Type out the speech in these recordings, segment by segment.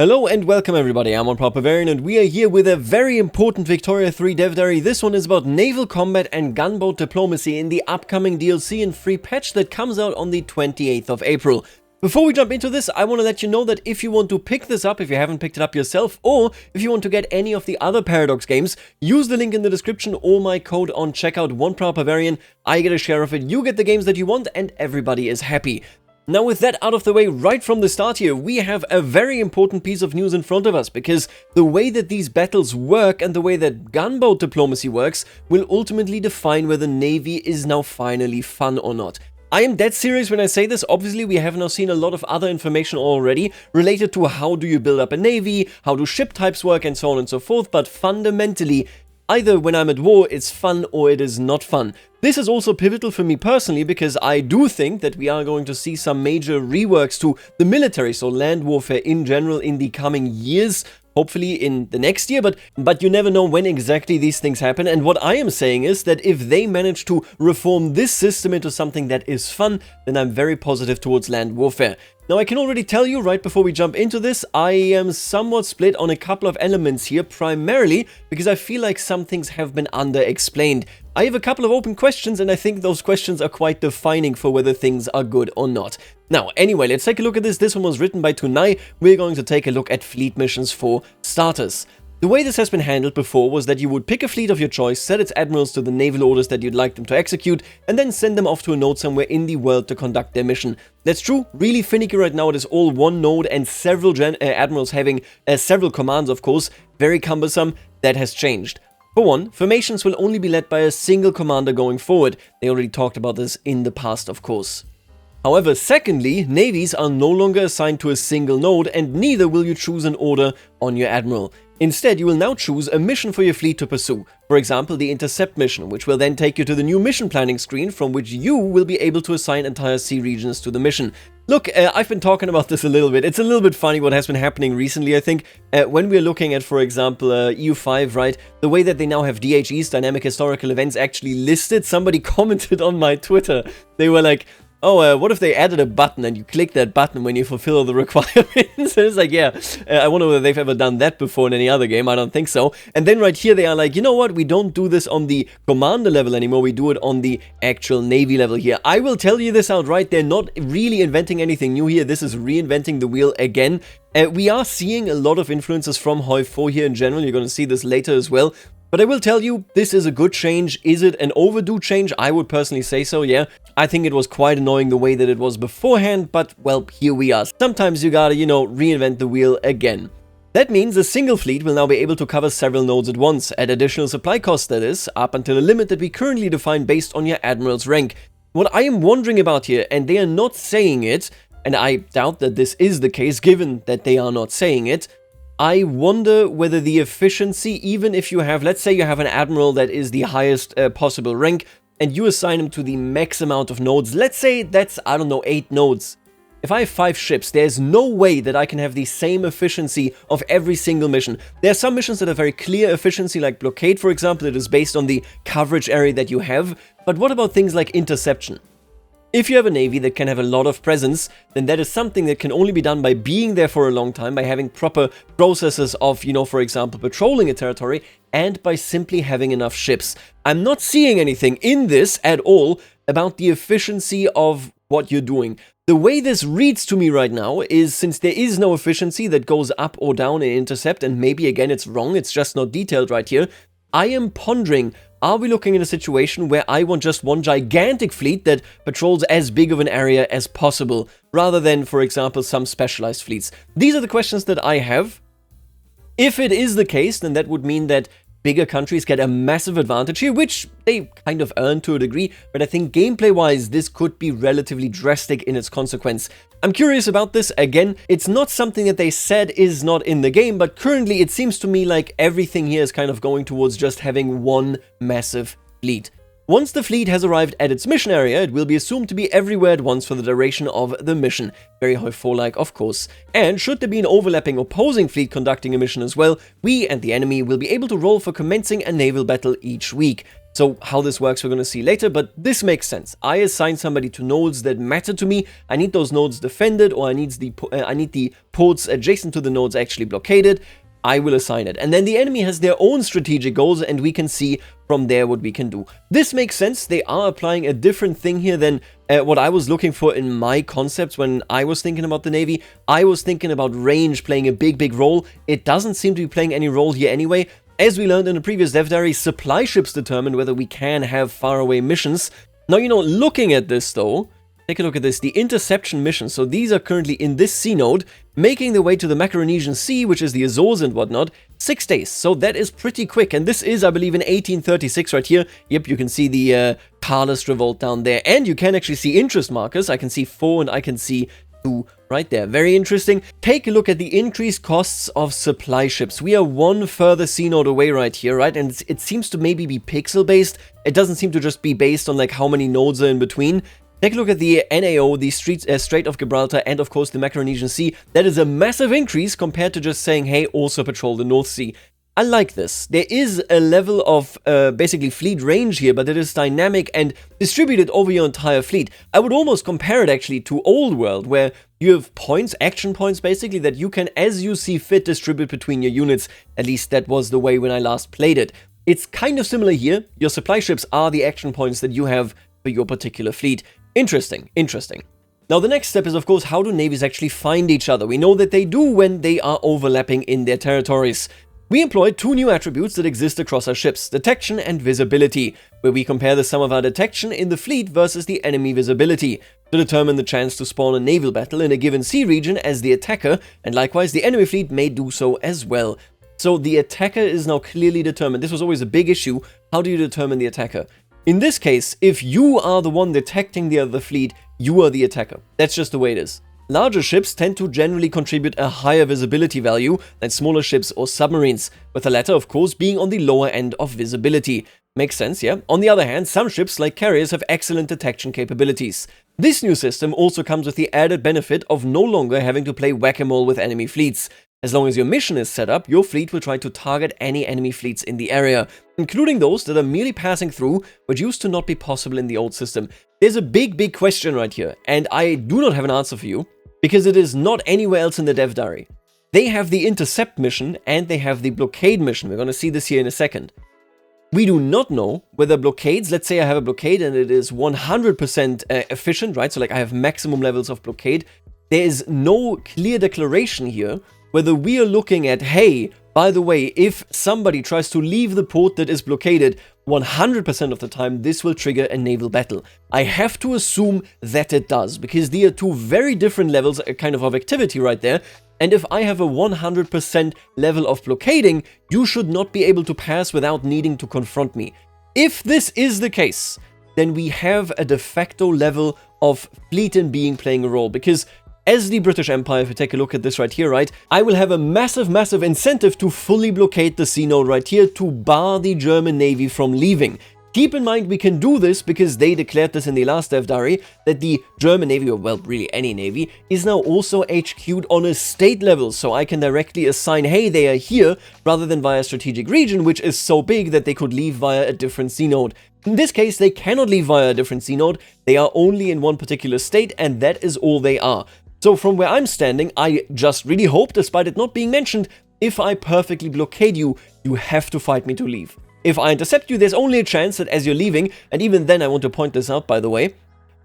Hello and welcome everybody, I'm oneproudbavarian and we are here with a very important Victoria 3 dev diary. This one is about naval combat and gunboat diplomacy in the upcoming DLC and free patch that comes out on the 28th of April. Before we jump into this, I want to let you know that if you want to pick this up, if you haven't picked it up yourself, or if you want to get any of the other Paradox games, use the link in the description or my code on checkout, oneproudbavarian. I get a share of it, you get the games that you want, and everybody is happy. Now with that out of the way right from the start here, we have a very important piece of news in front of us, because the way that these battles work and the way that gunboat diplomacy works will ultimately define whether Navy is now finally fun or not. I am dead serious when I say this. Obviously we have now seen a lot of other information already related to how do you build up a navy, how do ship types work and so on and so forth, but fundamentally, either when I'm at war, it's fun or it is not fun. This is also pivotal for me personally because I do think that we are going to see some major reworks to the military, so land warfare in general in the coming years, hopefully in the next year, but you never know when exactly these things happen. And what I am saying is that if they manage to reform this system into something that is fun, then I'm very positive towards land warfare. Now, I can already tell you right before we jump into this, I am somewhat split on a couple of elements here, primarily because I feel like some things have been under-explained. I have a couple of open questions, and I think those questions are quite defining for whether things are good or not. Now, anyway, let's take a look at this. This one was written by Tunai. We're going to take a look at fleet missions for starters. The way this has been handled before was that you would pick a fleet of your choice, set its admirals to the naval orders that you'd like them to execute, and then send them off to a node somewhere in the world to conduct their mission. That's true, really finicky right now. It is all one node and several admirals having several commands, of course. Very cumbersome. That has changed. For one, formations will only be led by a single commander going forward. They already talked about this in the past, of course. However, secondly, navies are no longer assigned to a single node, and neither will you choose an order on your admiral. Instead, you will now choose a mission for your fleet to pursue. For example, the intercept mission, which will then take you to the new mission planning screen from which you will be able to assign entire sea regions to the mission. Look, I've been talking about this a little bit. It's a little bit funny what has been happening recently, I think. When we're looking at, for example, EU5, right? The way that they now have DHEs, Dynamic Historical Events, actually listed. Somebody commented on my Twitter. They were like, oh, what if they added a button and you click that button when you fulfill all the requirements? It's like, yeah, I wonder whether they've ever done that before in any other game. I don't think so. And then right here they are like, you know what? We don't do this on the commander level anymore. We do it on the actual navy level here. I will tell you this outright. They're not really inventing anything new here. This is reinventing the wheel again. We are seeing a lot of influences from Hoi 4 here in general. You're going to see this later as well. But I will tell you, this is a good change. Is it an overdue change? I would personally say so, yeah. I think it was quite annoying the way that it was beforehand, but, well, here we are. Sometimes you gotta, reinvent the wheel again. That means a single fleet will now be able to cover several nodes at once, at additional supply costs, that is, up until a limit that we currently define based on your admiral's rank. What I am wondering about here, and they are not saying it, and I doubt that this is the case given that they are not saying it, I wonder whether the efficiency, even if you have, let's say you have an admiral that is the highest possible rank, and you assign him to the max amount of nodes, let's say that's, I don't know, 8 nodes. If I have 5 ships, there's no way that I can have the same efficiency of every single mission. There are some missions that have very clear efficiency, like blockade, for example, that is based on the coverage area that you have, but what about things like interception? If you have a navy that can have a lot of presence, then that is something that can only be done by being there for a long time, by having proper processes of, for example, patrolling a territory, and by simply having enough ships. I'm not seeing anything in this at all about the efficiency of what you're doing. The way this reads to me right now is, since there is no efficiency that goes up or down in intercept, and maybe again it's wrong, it's just not detailed right here, I am pondering, are we looking at a situation where I want just one gigantic fleet that patrols as big of an area as possible, rather than, for example, some specialized fleets? These are the questions that I have. If it is the case, then that would mean that bigger countries get a massive advantage here, which they kind of earn to a degree, but I think gameplay-wise, this could be relatively drastic in its consequence. I'm curious about this. Again, it's not something that they said is not in the game, but currently it seems to me like everything here is kind of going towards just having one massive fleet. Once the fleet has arrived at its mission area, it will be assumed to be everywhere at once for the duration of the mission. Very Hoi 4-like, of course. And should there be an overlapping opposing fleet conducting a mission as well, we and the enemy will be able to roll for commencing a naval battle each week. So how this works we're going to see later, but this makes sense. I assign somebody to nodes that matter to me. I need those nodes defended, or I need the ports adjacent to the nodes actually blockaded. I will assign it. And then the enemy has their own strategic goals, and we can see from there what we can do. This makes sense. They are applying a different thing here than what I was looking for in my concepts when I was thinking about the Navy. I was thinking about range playing a big role. It doesn't seem to be playing any role here anyway. As we learned in a previous dev diary, supply ships determine whether we can have faraway missions. Now, looking at this though, take a look at this, the interception missions. So these are currently in this sea node, making their way to the Macaronesian Sea, which is the Azores and whatnot, 6 days. So that is pretty quick. And this is, I believe, in 1836 right here. Yep, you can see the Carlist Revolt down there. And you can actually see interest markers. I can see 4 and I can see 2 right there. Very interesting. Take a look at the increased costs of supply ships. We are one further sea node away right here, right? And it seems to maybe be pixel based. It doesn't seem to just be based on like how many nodes are in between. Take a look at the NAO, the Strait of Gibraltar, and of course the Macaronesian Sea. That is a massive increase compared to just saying, hey, also patrol the North Sea. I like this. There is a level of basically fleet range here, but it is dynamic and distributed over your entire fleet. I would almost compare it actually to Old World, where you have points, action points basically, that you can, as you see fit, distribute between your units. At least that was the way when I last played it. It's kind of similar here. Your supply ships are the action points that you have for your particular fleet. Interesting. Now the next step is of course how do navies actually find each other. We know that they do when they are overlapping in their territories. We employ 2 new attributes that exist across our ships, detection and visibility, where we compare the sum of our detection in the fleet versus the enemy visibility to determine the chance to spawn a naval battle in a given sea region as the attacker, and likewise the enemy fleet may do so as well. So the attacker is now clearly determined. This was always a big issue. How do you determine the attacker? In this case, if you are the one detecting the other fleet, you are the attacker. That's just the way it is. Larger ships tend to generally contribute a higher visibility value than smaller ships or submarines, with the latter, of course, being on the lower end of visibility. Makes sense, yeah? On the other hand, some ships, like carriers, have excellent detection capabilities. This new system also comes with the added benefit of no longer having to play whack-a-mole with enemy fleets. As long as your mission is set up, your fleet will try to target any enemy fleets in the area, including those that are merely passing through, which used to not be possible in the old system. There's a big question right here, and I do not have an answer for you, because it is not anywhere else in the dev diary. They have the intercept mission, and they have the blockade mission. We're going to see this here in a second. We do not know whether blockades, let's say I have a blockade and it is 100% efficient, right? So like I have maximum levels of blockade. There is no clear declaration here whether we are looking at, hey, by the way, if somebody tries to leave the port that is blockaded, 100% of the time this will trigger a naval battle. I have to assume that it does, because they are 2 very different levels kind of activity right there. And if I have a 100% level of blockading, you should not be able to pass without needing to confront me. If this is the case, then we have a de facto level of fleet and being playing a role, because as the British Empire, if you take a look at this right here, right, I will have a massive incentive to fully blockade the sea node right here to bar the German Navy from leaving. Keep in mind we can do this because they declared this in the last dev diary, that the German Navy, or well, really any Navy, is now also HQ'd on a state level, so I can directly assign, hey, they are here, rather than via strategic region, which is so big that they could leave via a different sea node. In this case, they cannot leave via a different sea node, they are only in one particular state, and that is all they are. So from where I'm standing, I just really hope, despite it not being mentioned, if I perfectly blockade you, you have to fight me to leave. If I intercept you, there's only a chance that as you're leaving, and even then I want to point this out by the way,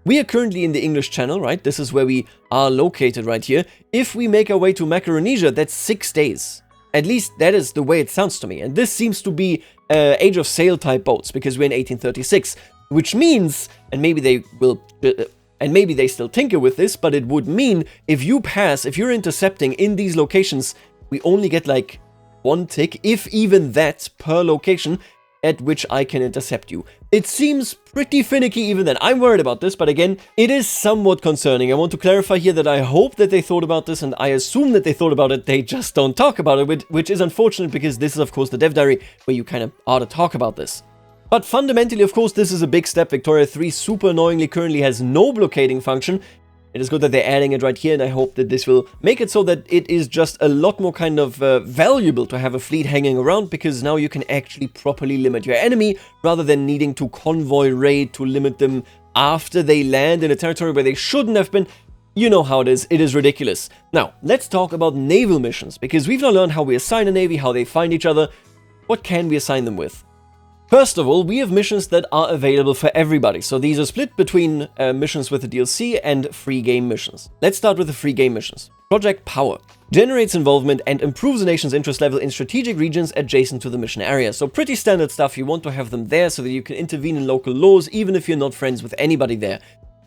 we are currently in the English Channel, right? This is where we are located right here. If we make our way to Macaronesia, that's 6 days. At least that is the way it sounds to me. And this seems to be Age of Sail type boats, because we're in 1836, which means, and maybe they will... and maybe they still tinker with this, but it would mean if you're intercepting in these locations, we only get like 1 tick, if even that, per location at which I can intercept you. It seems pretty finicky even then. I'm worried about this, but again, it is somewhat concerning. I want to clarify here that I hope that they thought about this, and I assume that they thought about it, they just don't talk about it, which is unfortunate because this is of course the dev diary where you kind of ought to talk about this. But fundamentally, of course, this is a big step. Victoria 3 super annoyingly currently has no blockading function. It is good that they're adding it right here, and I hope that this will make it so that it is just a lot more kind of valuable to have a fleet hanging around, because now you can actually properly limit your enemy, rather than needing to convoy raid to limit them after they land in a territory where they shouldn't have been. You know how it is ridiculous. Now, let's talk about naval missions, because we've now learned how we assign a navy, how they find each other. What can we assign them with? First of all, we have missions that are available for everybody. So these are split between missions with the DLC and free game missions. Let's start with the free game missions. Project Power generates involvement and improves the nation's interest level in strategic regions adjacent to the mission area. So pretty standard stuff. You want to have them there so that you can intervene in local laws, even if you're not friends with anybody there.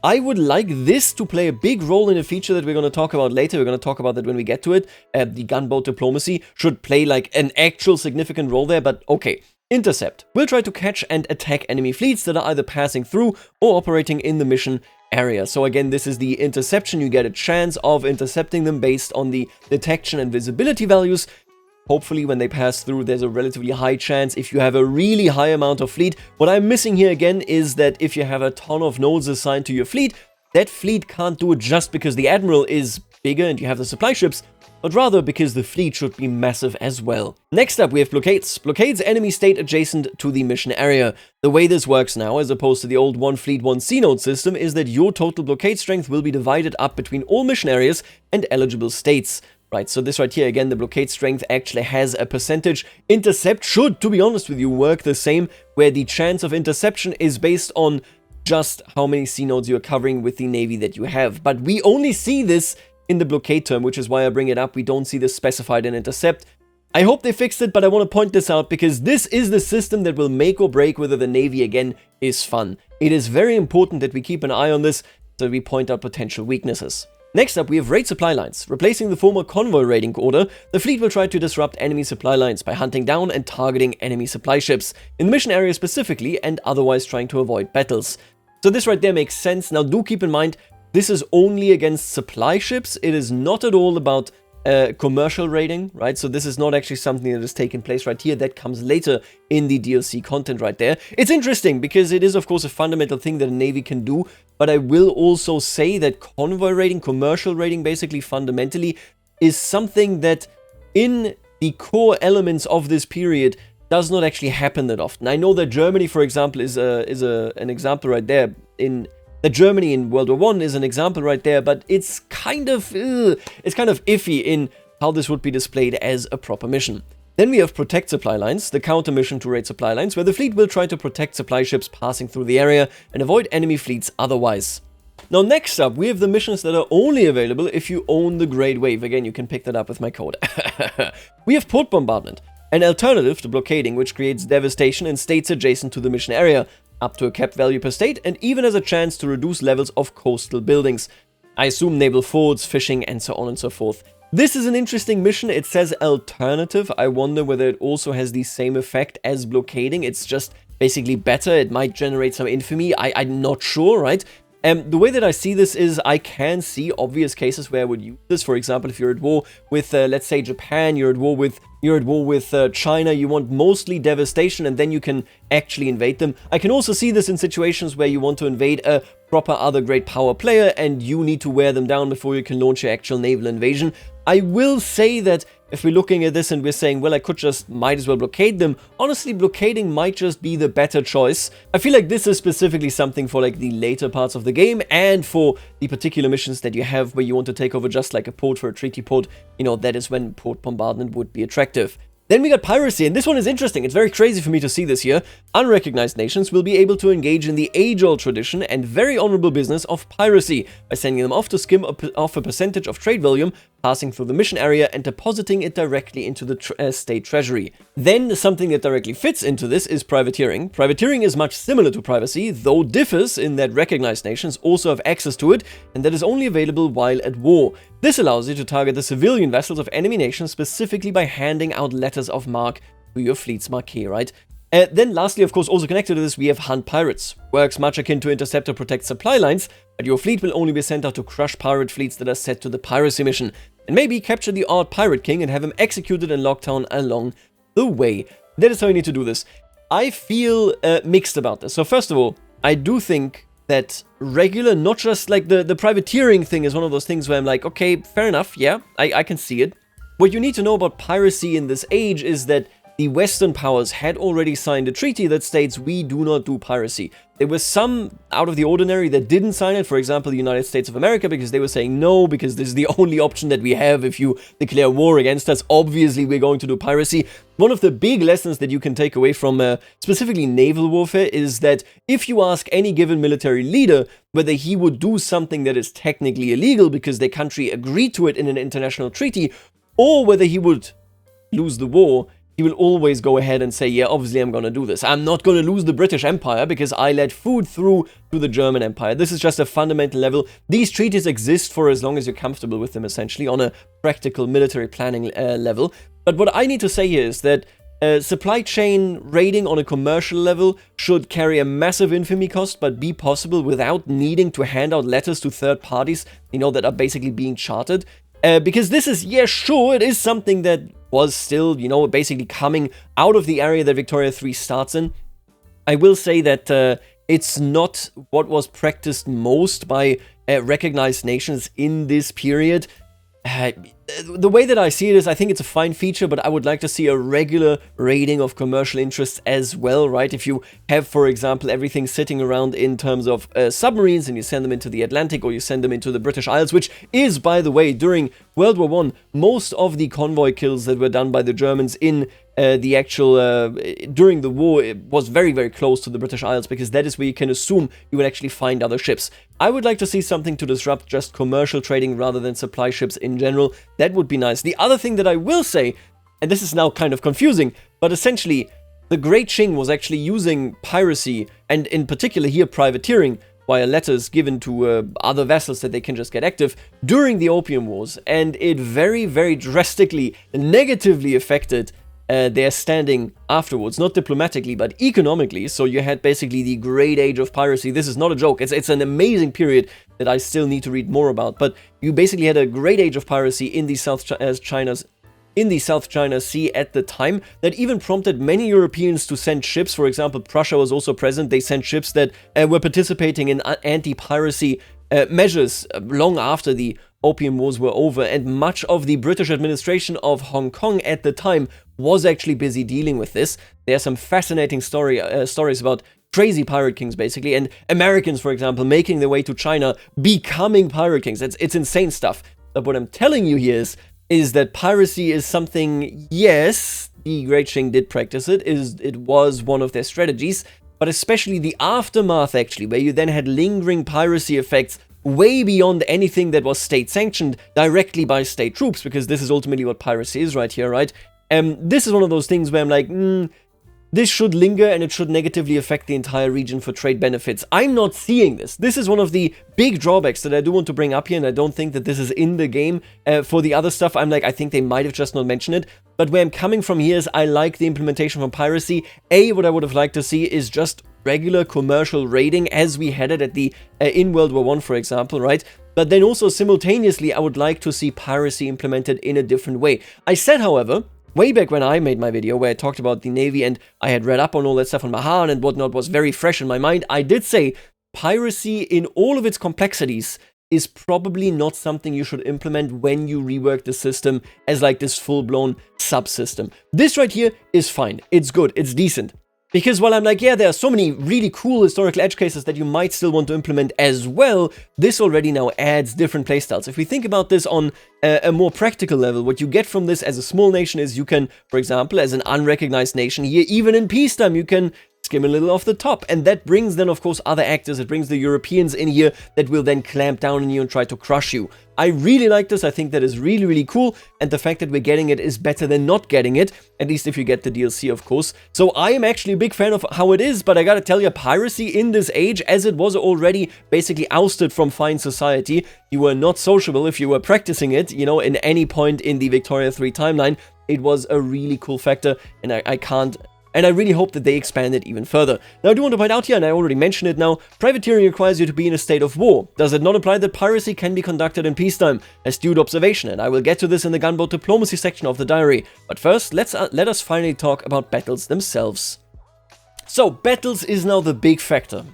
I would like this to play a big role in a feature that we're going to talk about later. We're going to talk about that when we get to it. The gunboat diplomacy should play like an actual significant role there, but okay. Intercept will try to catch and attack enemy fleets that are either passing through or operating in the mission area. So again, this is the interception. You get a chance of intercepting them based on the detection and visibility values. Hopefully when they pass through, there's a relatively high chance if you have a really high amount of fleet. What I'm missing here again is that if you have a ton of nodes assigned to your fleet, that fleet can't do it just because the admiral is bigger and you have the supply ships, but rather because the fleet should be massive as well. Next up, we have blockades. Blockades enemy state adjacent to the mission area. The way this works now, as opposed to the old one fleet, one sea node system, is that your total blockade strength will be divided up between all mission areas and eligible states. Right, so this right here, again, the blockade strength actually has a percentage. Intercept should, to be honest with you, work the same, where the chance of interception is based on just how many sea nodes you're covering with the navy that you have. But we only see this in the blockade term, which is why I bring it up. We don't see this specified in intercept. I hope they fixed it, but I want to point this out because this is the system that will make or break whether the navy again is fun. It is very important that we keep an eye on this so we point out potential weaknesses. Next up, we have raid supply lines. Replacing the former convoy raiding order, the fleet will try to disrupt enemy supply lines by hunting down and targeting enemy supply ships, in the mission area specifically, and otherwise trying to avoid battles. So this right there makes sense. Now do keep in mind, this is only against supply ships. It is not at all about commercial raiding, right? So this is not actually something that is taking place right here. That comes later in the DLC content right there. It's interesting because it is, of course, a fundamental thing that a navy can do. But I will also say that convoy raiding, commercial raiding, basically fundamentally, is something that in the core elements of this period does not actually happen that often. I know that Germany, for example, is an example right there. That Germany in World War I is an example right there, but it's kind of iffy in how this would be displayed as a proper mission. Then we have protect supply lines, the counter mission to raid supply lines, where the fleet will try to protect supply ships passing through the area and avoid enemy fleets otherwise. Now next up, we have the missions that are only available if you own the Great Wave. Again, you can pick that up with my code. We have port bombardment, an alternative to blockading which creates devastation in states adjacent to the mission area, up to a capped value per state, and even has a chance to reduce levels of coastal buildings. I assume naval forts, fishing, and so on and so forth. This is an interesting mission. It says alternative. I wonder whether it also has the same effect as blockading. It's just basically better. It might generate some infamy. I'm not sure, right? The way that I see this is I can see obvious cases where I would use this. For example, if you're at war with, let's say, Japan, you're at war with China, you want mostly devastation, and then you can actually invade them. I can also see this in situations where you want to invade a proper other great power player, and you need to wear them down before you can launch your actual naval invasion. I will say that if we're looking at this and we're saying, well, I could just might as well blockade them, honestly, blockading might just be the better choice. I feel like this is specifically something for like the later parts of the game and for the particular missions that you have where you want to take over just like a port for a treaty port. You know, that is when port bombardment would be attractive. Then we got piracy, and this one is interesting. It's very crazy for me to see this here. Unrecognized nations will be able to engage in the age-old tradition and very honorable business of piracy by sending them off to skim off a percentage of trade volume, passing through the mission area and depositing it directly into the state treasury. Then something that directly fits into this is privateering. Privateering is much similar to piracy, though differs in that recognized nations also have access to it, and that is only available while at war. This allows you to target the civilian vessels of enemy nations specifically by handing out letters of marque to your fleet's marquee, right? Then lastly, of course, also connected to this, we have hunt pirates. Works much akin to intercept or protect supply lines, but your fleet will only be sent out to crush pirate fleets that are set to the piracy mission, and maybe capture the odd pirate king and have him executed and locked down along the way. That is how you need to do this. I feel mixed about this. So first of all, I do think that regular, not just like the privateering thing is one of those things where I'm like, okay, fair enough, yeah, I can see it. What you need to know about piracy in this age is that the Western powers had already signed a treaty that states we do not do piracy. There were some out of the ordinary that didn't sign it, for example, the United States of America, because they were saying no, because this is the only option that we have if you declare war against us. Obviously, we're going to do piracy. One of the big lessons that you can take away from specifically naval warfare is that if you ask any given military leader whether he would do something that is technically illegal because their country agreed to it in an international treaty, or whether he would lose the war, he will always go ahead and say, yeah, obviously I'm gonna do this. I'm not gonna lose the British Empire because I let food through to the German Empire. This is just a fundamental level. These treaties exist for as long as you're comfortable with them, essentially, on a practical military planning level. But what I need to say here is that supply chain raiding on a commercial level should carry a massive infamy cost, but be possible without needing to hand out letters to third parties, you know, that are basically being chartered. Because this is, yeah, sure, it is something that was still, you know, basically coming out of the area that Victoria 3 starts in. I will say that it's not what was practiced most by recognized nations in this period. The way that I see it is, I think it's a fine feature, but I would like to see a regular raiding of commercial interests as well, right? If you have, for example, everything sitting around in terms of submarines and you send them into the Atlantic or you send them into the British Isles, which is, by the way, during World War I, most of the convoy kills that were done by the Germans in the actual, during the war, it was very, very close to the British Isles, because that is where you can assume you would actually find other ships. I would like to see something to disrupt just commercial trading rather than supply ships in general. That would be nice. The other thing that I will say, and this is now kind of confusing, but essentially, the Great Qing was actually using piracy, and in particular here privateering, via letters given to other vessels that they can just get active during the Opium Wars, and it very, very drastically negatively affected their standing afterwards, not diplomatically, but economically. So you had basically the great age of piracy. This is not a joke. It's an amazing period that I still need to read more about. But you basically had a great age of piracy in the South China Sea at the time that even prompted many Europeans to send ships. For example, Prussia was also present. They sent ships that were participating in anti-piracy measures long after the Opium Wars were over, and much of the British administration of Hong Kong at the time was actually busy dealing with this. There are some fascinating stories about crazy pirate kings, basically, and Americans, for example, making their way to China, becoming pirate kings. It's insane stuff. But what I'm telling you here is that piracy is something, yes, the Great Qing did practice it, it was one of their strategies, but especially the aftermath, actually, where you then had lingering piracy effects way beyond anything that was state-sanctioned directly by state troops, because this is ultimately what piracy is right here, right? This is one of those things where I'm like, this should linger and it should negatively affect the entire region for trade benefits. I'm not seeing this. This is one of the big drawbacks that I do want to bring up here, and I don't think that this is in the game. For the other stuff, I'm like, I think they might have just not mentioned it. But where I'm coming from here is I like the implementation from piracy. What I would have liked to see is just regular commercial raiding as we had it at the in World War I, for example, right? But then also simultaneously, I would like to see piracy implemented in a different way. I said, however, way back when I made my video where I talked about the Navy and I had read up on all that stuff on Mahan and whatnot was very fresh in my mind, I did say piracy in all of its complexities is probably not something you should implement when you rework the system as like this full-blown subsystem. This right here is fine. It's good. It's decent. Because while I'm like, yeah, there are so many really cool historical edge cases that you might still want to implement as well, this already now adds different playstyles. If we think about this on a more practical level, what you get from this as a small nation is you can, for example, as an unrecognized nation here, even in peacetime, you can skim a little off the top. And that brings then, of course, other actors. It brings the Europeans in here that will then clamp down on you and try to crush you. I really like this. I think that is really, really cool. And the fact that we're getting it is better than not getting it. At least if you get the DLC, of course. So I am actually a big fan of how it is. But I gotta tell you, piracy in this age, as it was already basically ousted from fine society, you were not sociable if you were practicing it, you know, in any point in the Victoria 3 timeline. It was a really cool factor. And I really hope that they expand it even further. Now, I do want to point out here, and I already mentioned it now, privateering requires you to be in a state of war. Does it not imply that piracy can be conducted in peacetime? Astute observation, and I will get to this in the gunboat diplomacy section of the diary. But first, let us finally talk about battles themselves. So, battles is now the big factor.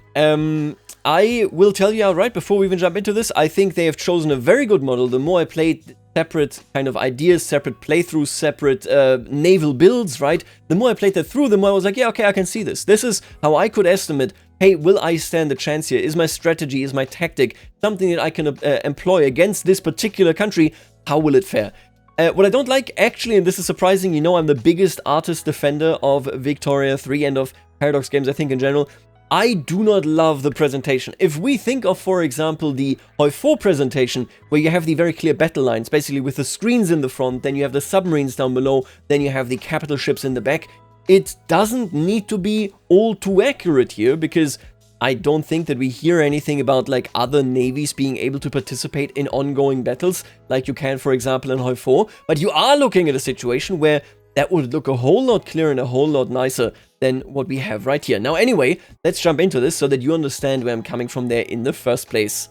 I will tell you outright, before we even jump into this, I think they have chosen a very good model. The more I played separate kind of ideas, separate playthroughs, separate naval builds, right? The more I played that through, the more I was like, yeah, okay, I can see this. This is how I could estimate, hey, will I stand a chance here? Is my strategy, is my tactic something that I can employ against this particular country? How will it fare? What I don't like, actually, and this is surprising, you know I'm the biggest artist defender of Victoria 3 and of Paradox games, I think, in general. I do not love the presentation. If we think of, for example, the Hoi 4 presentation, where you have the very clear battle lines, basically with the screens in the front, then you have the submarines down below, then you have the capital ships in the back, it doesn't need to be all too accurate here, because I don't think that we hear anything about like other navies being able to participate in ongoing battles, like you can, for example, in Hoi 4, but you are looking at a situation where that would look a whole lot clearer and a whole lot nicer than what we have right here. Now anyway, let's jump into this so that you understand where I'm coming from there in the first place.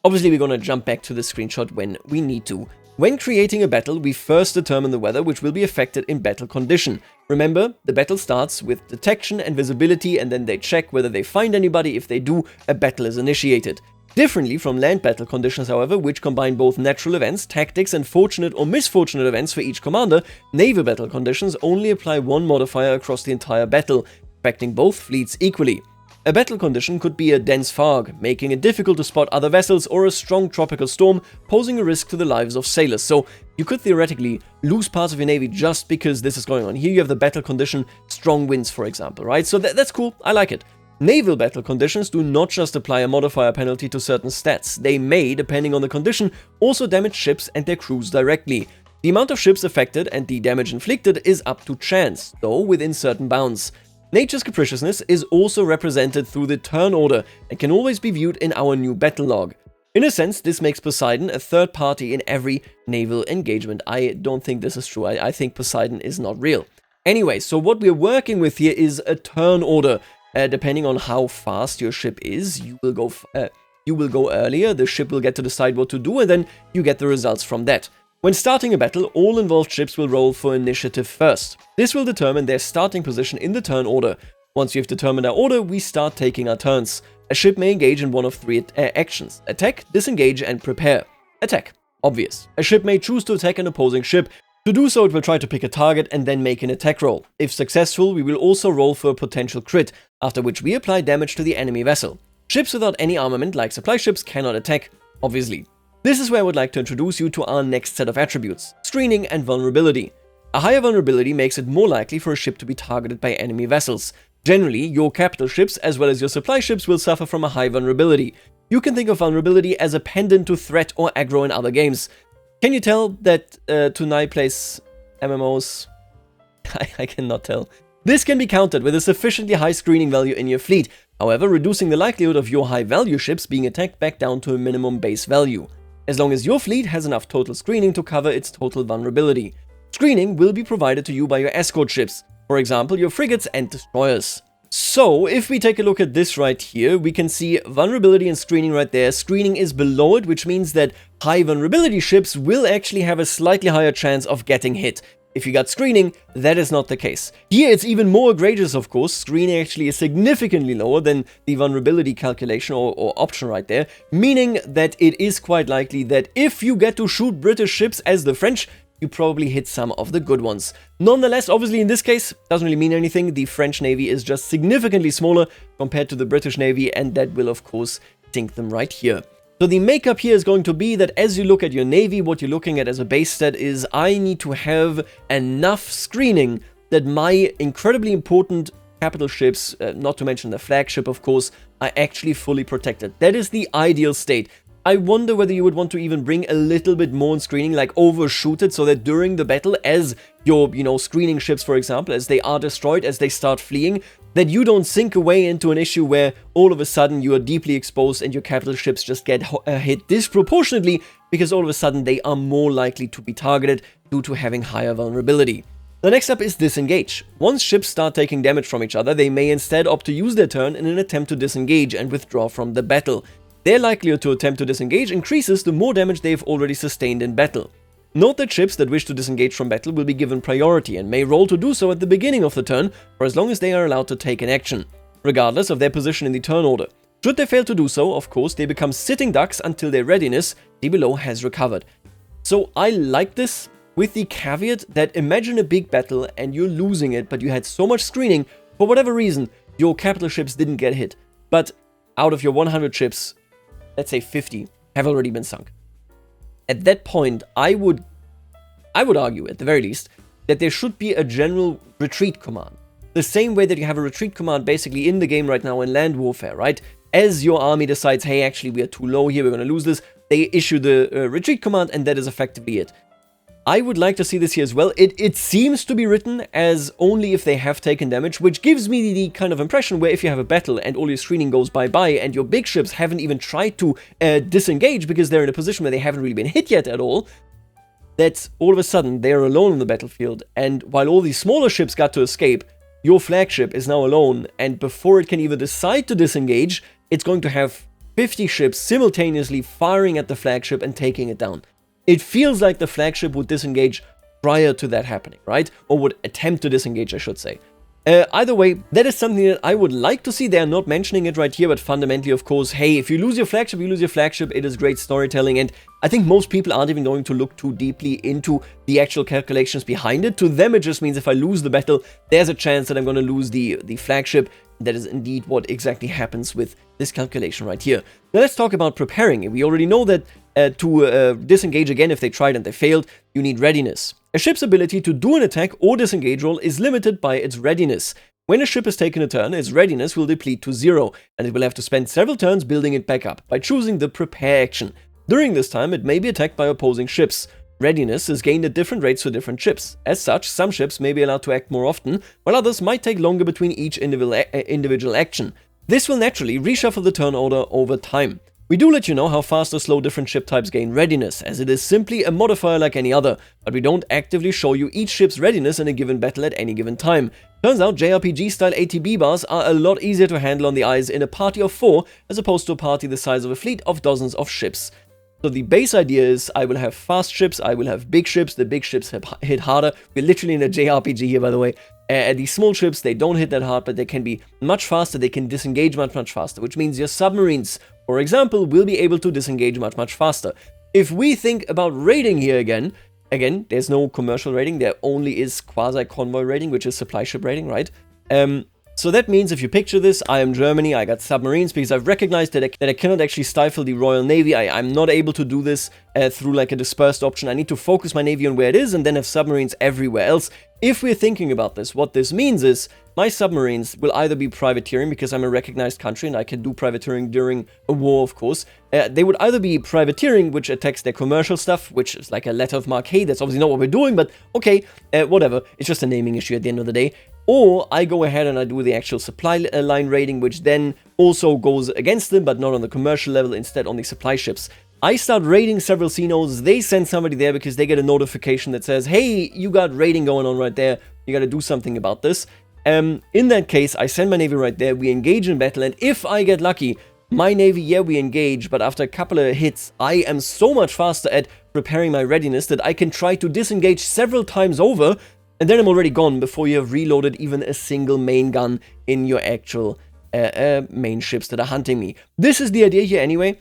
Obviously, we're going to jump back to the screenshot when we need to. When creating a battle, we first determine the weather which will be affected in battle condition. Remember, the battle starts with detection and visibility, and then they check whether they find anybody. If they do, a battle is initiated. Differently from land battle conditions, however, which combine both natural events, tactics, and fortunate or misfortunate events for each commander, naval battle conditions only apply one modifier across the entire battle, affecting both fleets equally. A battle condition could be a dense fog, making it difficult to spot other vessels, or a strong tropical storm, posing a risk to the lives of sailors. So you could theoretically lose parts of your navy just because this is going on. Here you have the battle condition, strong winds, for example, right? So that's cool, I like it. Naval battle conditions do not just apply a modifier penalty to certain stats. They may, depending on the condition, also damage ships and their crews directly. The amount of ships affected and the damage inflicted is up to chance, though within certain bounds. Nature's capriciousness is also represented through the turn order and can always be viewed in our new battle log. In a sense, this makes Poseidon a third party in every naval engagement. I don't think this is true. I think Poseidon is not real. Anyway, so what we're working with here is a turn order. Depending on how fast your ship is, you will go earlier, the ship will get to decide what to do, and then you get the results from that. When starting a battle, all involved ships will roll for initiative first. This will determine their starting position in the turn order. Once you've determined our order, we start taking our turns. A ship may engage in one of three actions: attack, disengage, and prepare. Attack. Obvious. A ship may choose to attack an opposing ship. To do so, it will try to pick a target and then make an attack roll. If successful, we will also roll for a potential crit, after which we apply damage to the enemy vessel. Ships without any armament, like supply ships, cannot attack, obviously. This is where I would like to introduce you to our next set of attributes: screening and vulnerability. A higher vulnerability makes it more likely for a ship to be targeted by enemy vessels. Generally, your capital ships as well as your supply ships will suffer from a high vulnerability. You can think of vulnerability as a pendant to threat or aggro in other games. Can you tell that Tunai plays MMOs? I cannot tell. This can be countered with a sufficiently high screening value in your fleet, however reducing the likelihood of your high value ships being attacked back down to a minimum base value, as long as your fleet has enough total screening to cover its total vulnerability. Screening will be provided to you by your escort ships, for example your frigates and destroyers. So, if we take a look at this right here, we can see vulnerability and screening right there. Screening is below it, which means that high vulnerability ships will actually have a slightly higher chance of getting hit. If you got screening, that is not the case. Here it's even more egregious, of course. Screening actually is significantly lower than the vulnerability calculation or option right there, meaning that it is quite likely that if you get to shoot British ships as the French, you probably hit some of the good ones. Nonetheless, obviously in this case, doesn't really mean anything. The French Navy is just significantly smaller compared to the British Navy, and that will of course sink them right here. So the makeup here is going to be that as you look at your Navy, what you're looking at as a base stat is I need to have enough screening that my incredibly important capital ships, not to mention the flagship of course, are actually fully protected. That is the ideal state. I wonder whether you would want to even bring a little bit more in screening, like overshoot it, so that during the battle, as your, screening ships, for example, as they are destroyed, as they start fleeing, that you don't sink away into an issue where all of a sudden you are deeply exposed and your capital ships just get hit disproportionately because all of a sudden they are more likely to be targeted due to having higher vulnerability. The next step is disengage. Once ships start taking damage from each other, they may instead opt to use their turn in an attempt to disengage and withdraw from the battle. Their likelihood to attempt to disengage increases the more damage they've already sustained in battle. Note that ships that wish to disengage from battle will be given priority and may roll to do so at the beginning of the turn for as long as they are allowed to take an action, regardless of their position in the turn order. Should they fail to do so, of course, they become sitting ducks until their readiness, D below, has recovered. So I like this, with the caveat that imagine a big battle and you're losing it, but you had so much screening, for whatever reason, your capital ships didn't get hit. But out of your 100 ships, let's say 50 have already been sunk. At that point, I would argue, at the very least, that there should be a general retreat command. The same way that you have a retreat command basically in the game right now in land warfare, right? As your army decides, hey, actually we are too low here, we're going to lose this, they issue the retreat command, and that is effectively it. I would like to see this here as well. It seems to be written as only if they have taken damage, which gives me the kind of impression where if you have a battle and all your screening goes bye-bye and your big ships haven't even tried to disengage because they're in a position where they haven't really been hit yet at all, that all of a sudden they're alone on the battlefield, and while all these smaller ships got to escape, your flagship is now alone, and before it can even decide to disengage, it's going to have 50 ships simultaneously firing at the flagship and taking it down. It feels like the flagship would disengage prior to that happening, right? Or would attempt to disengage, I should say. Either way, that is something that I would like to see. They are not mentioning it right here, but fundamentally, of course, hey, if you lose your flagship, you lose your flagship. It is great storytelling, and I think most people aren't even going to look too deeply into the actual calculations behind it. To them, it just means if I lose the battle, there's a chance that I'm going to lose the flagship. That is indeed what exactly happens with this calculation right here. Now let's talk about preparing. We already know that to disengage again if they tried and they failed, you need readiness. A ship's ability to do an attack or disengage roll is limited by its readiness. When a ship has taken a turn, its readiness will deplete to 0, and it will have to spend several turns building it back up by choosing the prepare action. During this time, it may be attacked by opposing ships. Readiness is gained at different rates for different ships. As such, some ships may be allowed to act more often, while others might take longer between each individual action. This will naturally reshuffle the turn order over time. We do let you know how fast or slow different ship types gain readiness, as it is simply a modifier like any other, but we don't actively show you each ship's readiness in a given battle at any given time. Turns out JRPG-style ATB bars are a lot easier to handle on the eyes in a party of 4, as opposed to a party the size of a fleet of dozens of ships. So the base idea is I will have fast ships, I will have big ships, the big ships hit harder. We're literally in a JRPG here, by the way. These small ships, they don't hit that hard, but they can be much faster, they can disengage much faster, which means your submarines, for example, will be able to disengage much faster. If we think about raiding here again, there's no commercial raiding, there only is quasi-convoy raiding, which is supply ship raiding, right? So that means if you picture this, I am Germany, I got submarines, because I've recognized that I cannot actually stifle the Royal Navy. I'm not able to do this through like a dispersed option. I need to focus my Navy on where it is and then have submarines everywhere else. If we're thinking about this, what this means is my submarines will either be privateering, because I'm a recognized country and I can do privateering during a war, of course. They would either be privateering, which attacks their commercial stuff, which is like a letter of marque. Hey, that's obviously not what we're doing, but okay, whatever. It's just a naming issue at the end of the day. Or I go ahead and I do the actual supply line raiding, which then also goes against them, but not on the commercial level, instead on the supply ships. I start raiding several sea nodes, they send somebody there because they get a notification that says, hey, you got raiding going on right there, you gotta do something about this. In that case, I send my navy right there, we engage in battle, and if I get lucky, my navy, yeah, we engage, but after a couple of hits, I am so much faster at preparing my readiness that I can try to disengage several times over, and then I'm already gone before you have reloaded even a single main gun in your actual main ships that are hunting me. This is the idea here anyway.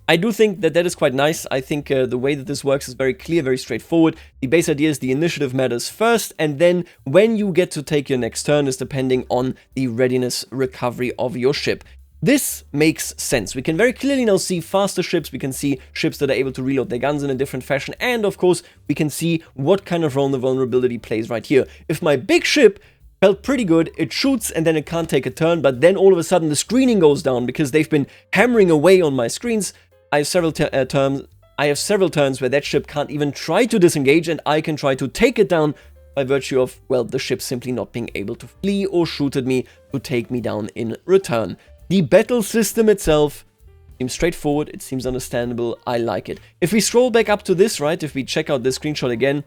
I do think that is quite nice. I think the way that this works is very clear, very straightforward. The base idea is the initiative matters first, and then when you get to take your next turn is depending on the readiness recovery of your ship. This makes sense. We can very clearly now see faster ships, we can see ships that are able to reload their guns in a different fashion, and of course, we can see what kind of role the vulnerability plays right here. If my big ship felt pretty good, it shoots and then it can't take a turn, but then all of a sudden the screening goes down because they've been hammering away on my screens, I have several turns where that ship can't even try to disengage, and I can try to take it down by virtue of, well, the ship simply not being able to flee or shoot at me to take me down in return. The battle system itself seems straightforward, it seems understandable, I like it. If we scroll back up to this, right, if we check out this screenshot again,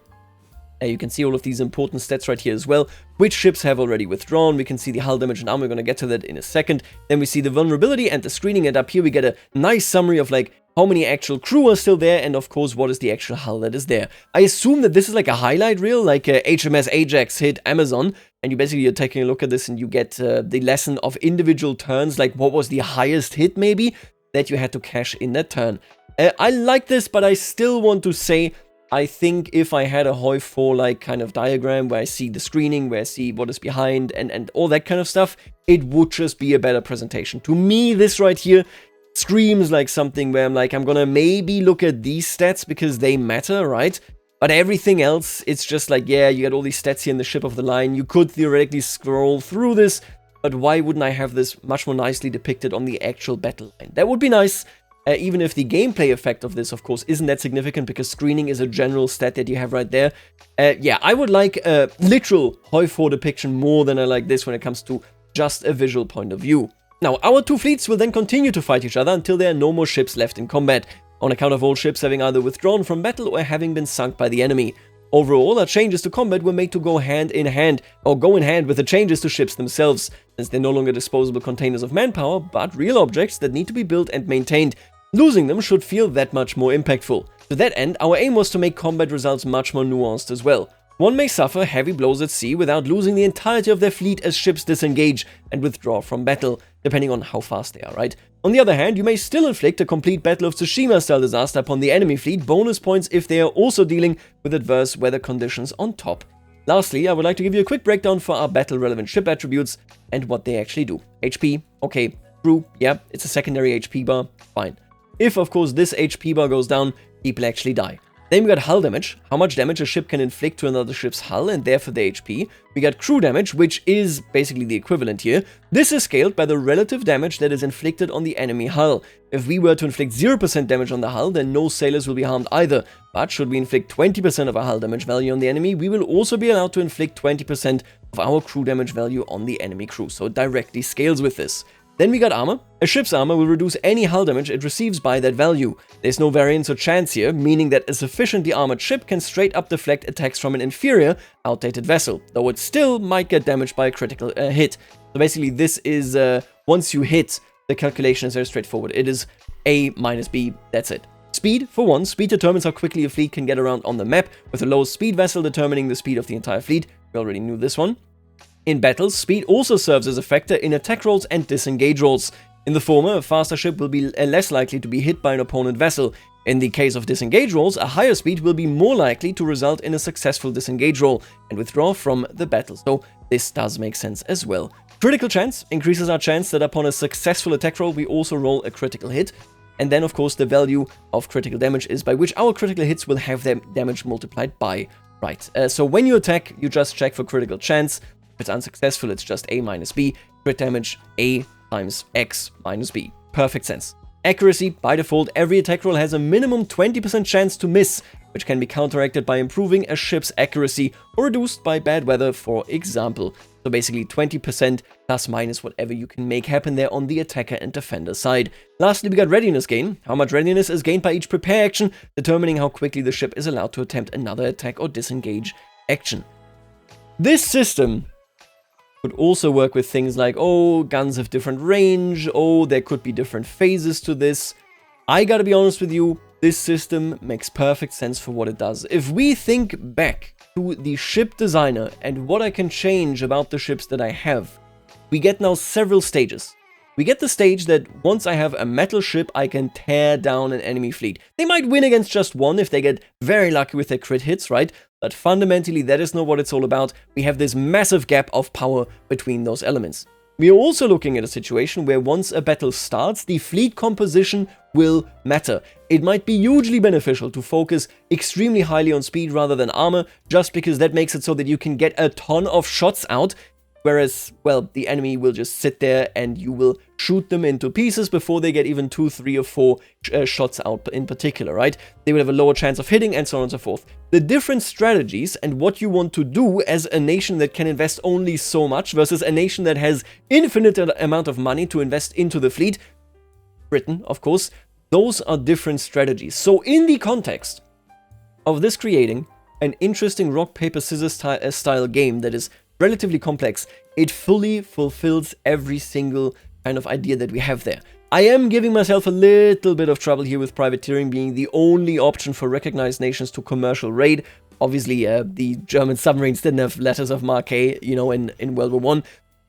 you can see all of these important stats right here as well. Which ships have already withdrawn, we can see the hull damage and armor, we're going to get to that in a second. Then we see the vulnerability and the screening, and up here we get a nice summary of like how many actual crew are still there, and of course what is the actual hull that is there. I assume that this is like a highlight reel, like HMS Ajax hit Amazon, and you're taking a look at this and you get the lesson of individual turns, like what was the highest hit maybe that you had to cash in that turn. I like this, but I still want to say, I think if I had a Hoi 4 like kind of diagram where I see the screening, where I see what is behind and all that kind of stuff, it would just be a better presentation. To me, this right here screams like something where I'm like, I'm gonna maybe look at these stats because they matter, right? But everything else, it's just like, yeah, you got all these stats here in the ship of the line. You could theoretically scroll through this, but why wouldn't I have this much more nicely depicted on the actual battle line? That would be nice, even if the gameplay effect of this, of course, isn't that significant because screening is a general stat that you have right there. Yeah, I would like a literal Hoi 4 depiction more than I like this when it comes to just a visual point of view. Now, our two fleets will then continue to fight each other until there are no more ships left in combat, on account of all ships having either withdrawn from battle or having been sunk by the enemy. Overall, our changes to combat were made to go hand in hand with the changes to ships themselves, since they're no longer disposable containers of manpower, but real objects that need to be built and maintained. Losing them should feel that much more impactful. To that end, our aim was to make combat results much more nuanced as well. One may suffer heavy blows at sea without losing the entirety of their fleet as ships disengage and withdraw from battle, depending on how fast they are, right? On the other hand, you may still inflict a complete Battle of Tsushima-style disaster upon the enemy fleet, bonus points if they are also dealing with adverse weather conditions on top. Lastly, I would like to give you a quick breakdown for our battle-relevant ship attributes and what they actually do. HP, okay. Crew, yeah, it's a secondary HP bar, fine. If, of course, this HP bar goes down, people actually die. Then we got hull damage, how much damage a ship can inflict to another ship's hull and therefore the HP. We got crew damage, which is basically the equivalent here. This is scaled by the relative damage that is inflicted on the enemy hull. If we were to inflict 0% damage on the hull, then no sailors will be harmed either. But should we inflict 20% of our hull damage value on the enemy, we will also be allowed to inflict 20% of our crew damage value on the enemy crew. So it directly scales with this. Then we got armor. A ship's armor will reduce any hull damage it receives by that value. There's no variance or chance here, meaning that a sufficiently armored ship can straight up deflect attacks from an inferior, outdated vessel, though it still might get damaged by a critical hit. So basically this is, once you hit, the calculation is very straightforward. It is A minus B, that's it. Speed, for one, speed determines how quickly a fleet can get around on the map, with the lowest speed vessel determining the speed of the entire fleet. We already knew this one. In battles, speed also serves as a factor in attack rolls and disengage rolls. In the former, a faster ship will be less likely to be hit by an opponent vessel. In the case of disengage rolls, a higher speed will be more likely to result in a successful disengage roll and withdraw from the battle. So this does make sense as well. Critical chance increases our chance that upon a successful attack roll, we also roll a critical hit. And then, of course, the value of critical damage is by which our critical hits will have their damage multiplied by. Right, so when you attack, you just check for critical chance. If it's unsuccessful, it's just A minus B. Crit damage, A times X minus B. Perfect sense. Accuracy, by default, every attack roll has a minimum 20% chance to miss, which can be counteracted by improving a ship's accuracy or reduced by bad weather, for example. So basically 20% plus minus whatever you can make happen there on the attacker and defender side. Lastly, we got readiness gain. How much readiness is gained by each prepare action, determining how quickly the ship is allowed to attempt another attack or disengage action. This system could also work with things like, oh, guns have different range, oh, there could be different phases to this. I gotta be honest with you, this system makes perfect sense for what it does. If we think back to the ship designer and what I can change about the ships that I have, we get now several stages. We get the stage that once I have a metal ship, I can tear down an enemy fleet. They might win against just one if they get very lucky with their crit hits, right? But fundamentally, that is not what it's all about. We have this massive gap of power between those elements. We are also looking at a situation where once a battle starts, the fleet composition will matter. It might be hugely beneficial to focus extremely highly on speed rather than armor, just because that makes it so that you can get a ton of shots out, whereas, well, the enemy will just sit there and you will shoot them into pieces before they get even 2, 3, or 4 shots out in particular, right? They will have a lower chance of hitting and so on and so forth. The different strategies and what you want to do as a nation that can invest only so much versus a nation that has infinite amount of money to invest into the fleet, Britain, of course, those are different strategies. So in the context of this creating an interesting rock, paper, scissors style game that is relatively complex, it fully fulfills every single kind of idea that we have there. I am giving myself a little bit of trouble here with privateering being the only option for recognized nations to commercial raid. Obviously, the German submarines didn't have letters of marque, you know, in World War I,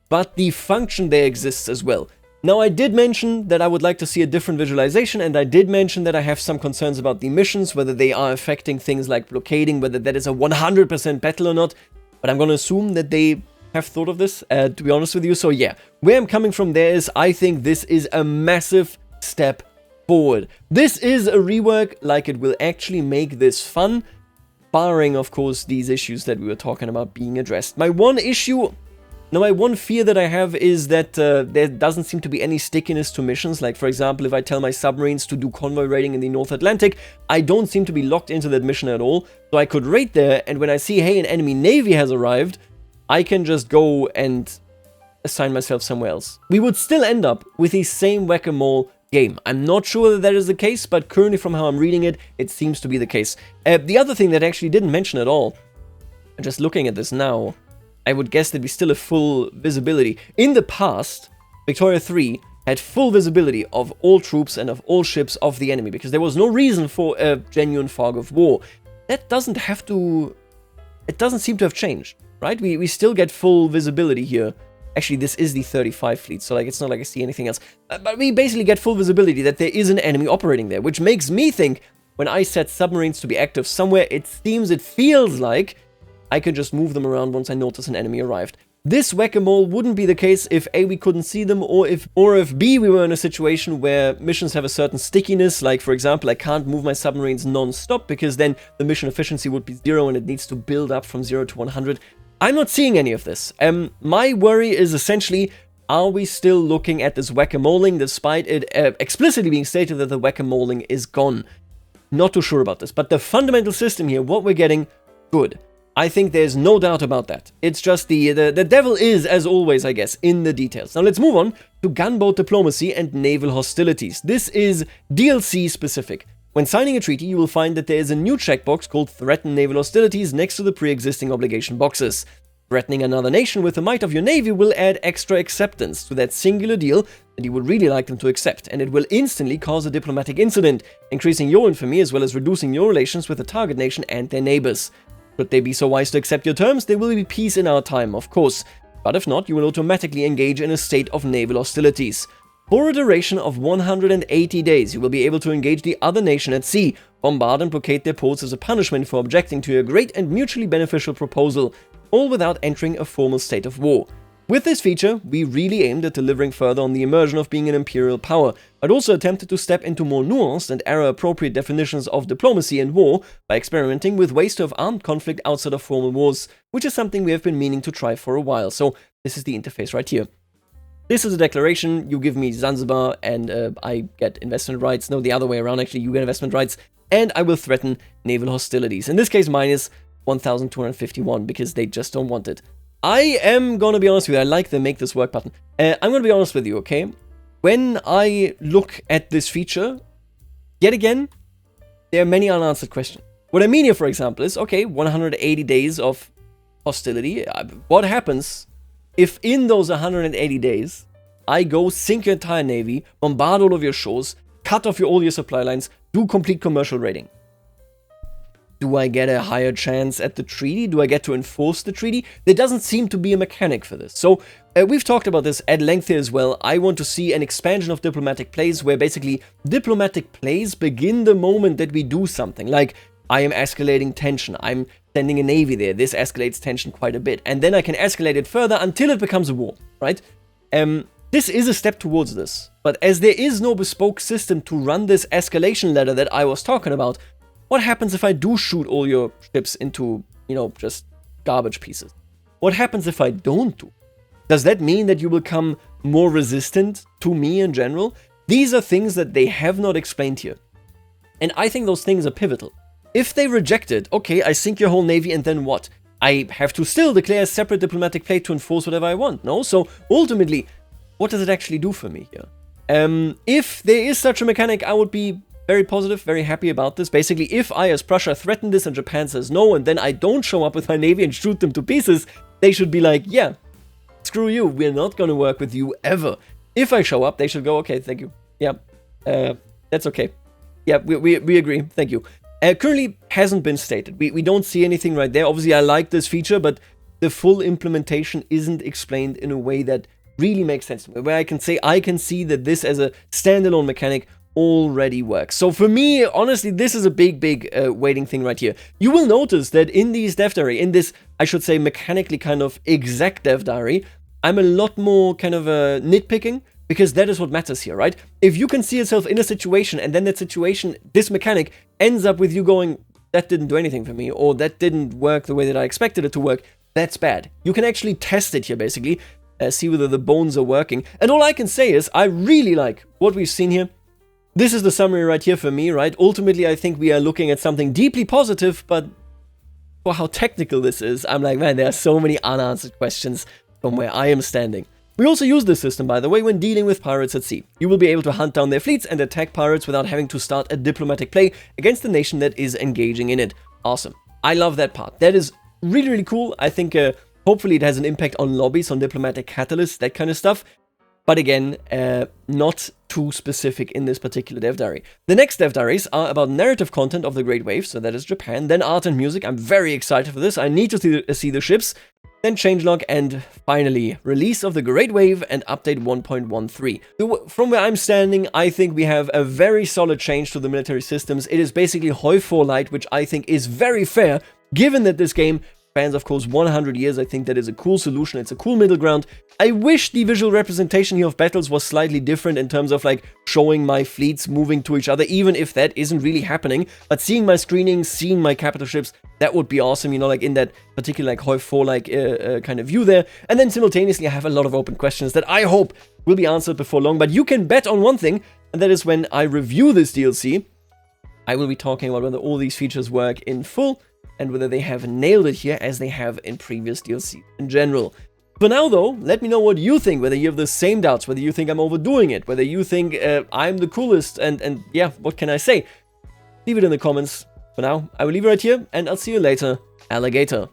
but the function there exists as well. Now, I did mention that I would like to see a different visualization, and I did mention that I have some concerns about the missions, whether they are affecting things like blockading, whether that is a 100% battle or not, but I'm going to assume that they have thought of this, to be honest with you. So yeah, where I'm coming from there is I think this is a massive step forward. This is a rework, like it will actually make this fun, barring, of course, these issues that we were talking about being addressed. My one fear that I have is that there doesn't seem to be any stickiness to missions. Like, for example, if I tell my submarines to do convoy raiding in the North Atlantic, I don't seem to be locked into that mission at all. So I could raid there, and when I see, hey, an enemy navy has arrived, I can just go and assign myself somewhere else. We would still end up with the same whack-a-mole game. I'm not sure that that is the case, but currently from how I'm reading it, it seems to be the case. The other thing that I actually didn't mention at all, just looking at this now, I would guess that we still have full visibility. In the past, Victoria 3 had full visibility of all troops and of all ships of the enemy, because there was no reason for a genuine fog of war. That doesn't have to... It doesn't seem to have changed, right? We still get full visibility here. Actually, this is the 35 fleet, so like it's not like I see anything else. But we basically get full visibility that there is an enemy operating there, which makes me think, when I set submarines to be active somewhere, it feels like I can just move them around once I notice an enemy arrived. This whack-a-mole wouldn't be the case if A, we couldn't see them, or if B, we were in a situation where missions have a certain stickiness, like, for example, I can't move my submarines non-stop, because then the mission efficiency would be 0 and it needs to build up from 0 to 100. I'm not seeing any of this. My worry is essentially, are we still looking at this whack-a-moling, despite it explicitly being stated that the whack-a-moling is gone? Not too sure about this, but the fundamental system here, what we're getting, good. I think there's no doubt about that. It's just the devil is, as always, I guess, in the details. Now let's move on to gunboat diplomacy and naval hostilities. This is DLC specific. When signing a treaty, you will find that there is a new checkbox called Threaten Naval Hostilities next to the pre-existing obligation boxes. Threatening another nation with the might of your navy will add extra acceptance to that singular deal that you would really like them to accept, and it will instantly cause a diplomatic incident, increasing your infamy as well as reducing your relations with the target nation and their neighbors. Should they be so wise to accept your terms, there will be peace in our time, of course, but if not, you will automatically engage in a state of naval hostilities. For a duration of 180 days, you will be able to engage the other nation at sea, bombard and blockade their ports as a punishment for objecting to your great and mutually beneficial proposal, all without entering a formal state of war. With this feature, we really aimed at delivering further on the immersion of being an imperial power, but also attempted to step into more nuanced and era-appropriate definitions of diplomacy and war by experimenting with ways to have armed conflict outside of formal wars, which is something we have been meaning to try for a while. So this is the interface right here. This is a declaration. You give me Zanzibar and I get investment rights. No, the other way around, actually. You get investment rights and I will threaten naval hostilities. In this case, mine is 1,251 because they just don't want it. I am gonna be honest with you. I like the make this work button. I'm gonna be honest with you, okay? When I look at this feature, yet again, there are many unanswered questions. What I mean here, for example, is, okay, 180 days of hostility. What happens if in those 180 days, I go sink your entire navy, bombard all of your shores, cut off all your supply lines, do complete commercial raiding? Do I get a higher chance at the treaty? Do I get to enforce the treaty? There doesn't seem to be a mechanic for this. So we've talked about this at length here as well. I want to see an expansion of diplomatic plays where basically diplomatic plays begin the moment that we do something. Like, I am escalating tension. I'm sending a navy there. This escalates tension quite a bit. And then I can escalate it further until it becomes a war, right? This is a step towards this. But as there is no bespoke system to run this escalation ladder that I was talking about, what happens if I do shoot all your ships into, you know, just garbage pieces? What happens if I don't do? Does that mean that you will become more resistant to me in general? These are things that they have not explained here. And I think those things are pivotal. If they reject it, okay, I sink your whole navy and then what? I have to still declare a separate diplomatic play to enforce whatever I want, no? So ultimately, what does it actually do for me here? If there is such a mechanic, I would be very positive, very happy about this. Basically, if I as Prussia threaten this and Japan says no, and then I don't show up with my navy and shoot them to pieces, they should be like, yeah, screw you, we're not gonna work with you ever. If I show up, they should go, okay, thank you. Yeah, that's okay. Yeah, we agree, thank you. Currently hasn't been stated. We don't see anything right there. Obviously, I like this feature, but the full implementation isn't explained in a way that really makes sense to me, where I can say I can see that this as a standalone mechanic already works. So for me, honestly, this is a big waiting thing right here. You will notice that in these dev diary, in this, I should say, mechanically kind of exact dev diary, I'm a lot more kind of nitpicking, because that is what matters here, right? If you can see yourself in a situation, and then that situation, this mechanic, ends up with you going, that didn't do anything for me, or that didn't work the way that I expected it to work, that's bad. You can actually test it here, basically, see whether the bones are working. And all I can say is, I really like what we've seen here. This is the summary right here for me, right? Ultimately, I think we are looking at something deeply positive, but for how technical this is, I'm like, man, there are so many unanswered questions from where I am standing. We also use this system, by the way, when dealing with pirates at sea. You will be able to hunt down their fleets and attack pirates without having to start a diplomatic play against the nation that is engaging in it. Awesome. I love that part. That is really cool. I think hopefully it has an impact on lobbies, on diplomatic catalysts, that kind of stuff. But again, not too specific in this particular dev diary. The next dev diaries are about narrative content of the Great Wave, so that is Japan. Then art and music. I'm very excited for this. I need to see the ships. Then changelog, and finally, release of the Great Wave and update 1.13. From where I'm standing, I think we have a very solid change to the military systems. It is basically Hoi 4 Light, which I think is very fair, given that this game spans, of course, 100 years. I think that is a cool solution. It's a cool middle ground. I wish the visual representation here of battles was slightly different in terms of like showing my fleets moving to each other, even if that isn't really happening. But seeing my screening, seeing my capital ships, that would be awesome, you know, like in that particular like Hoi 4 like kind of view there. And then simultaneously, I have a lot of open questions that I hope will be answered before long. But you can bet on one thing, and that is when I review this DLC, I will be talking about whether all these features work in full and whether they have nailed it here as they have in previous DLC in general. For now though, let me know what you think, whether you have the same doubts, whether you think I'm overdoing it, whether you think I'm the coolest, and yeah, what can I say? Leave it in the comments. For now, I will leave it right here, and I'll see you later, alligator.